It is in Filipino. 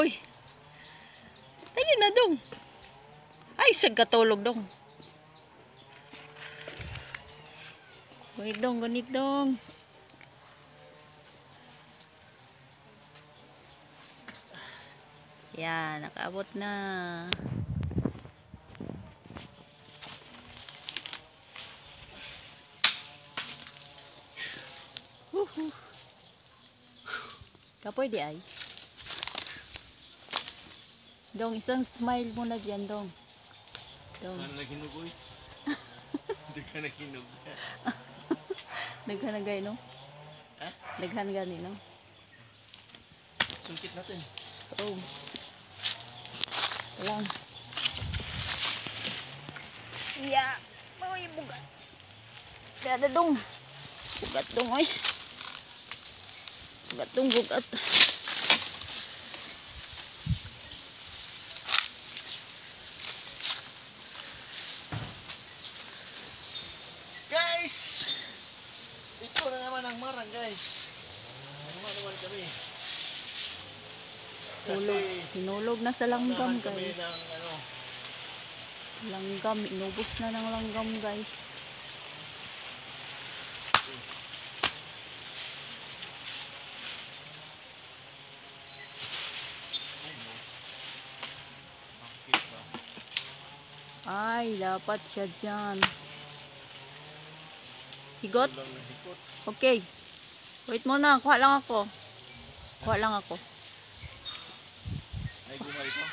Uy. Dali na dong. Ay, sagkatulog dong. Wait dong, ganit dong. Yan, nakaabot na. Woohoo. Kapoy di ay. Dong, isang smile mo na dyan, dong. Dong. Ano naginog, uy? Hindi ka naginog. Naghan gay, no? Ha? Naghan gani, no? Sungkit natin. Oh. Lang. Iya. Uy, bugat. Dada dong. Bugat dong, oy. Bugat dong, bugat. Guys! Ito na naman ang marang, guys. Naman kami. Hulog. Hinulog na sa langgam, unahan kami guys. ng ano. Langgam. Inubos na ng langgam, guys. Bakit ba? Ay, dapat siya dyan. Higot? Kulang na hikot. Okay. Wait muna. Kuha lang ako. Kuha lang ako. Ay, gumay ko.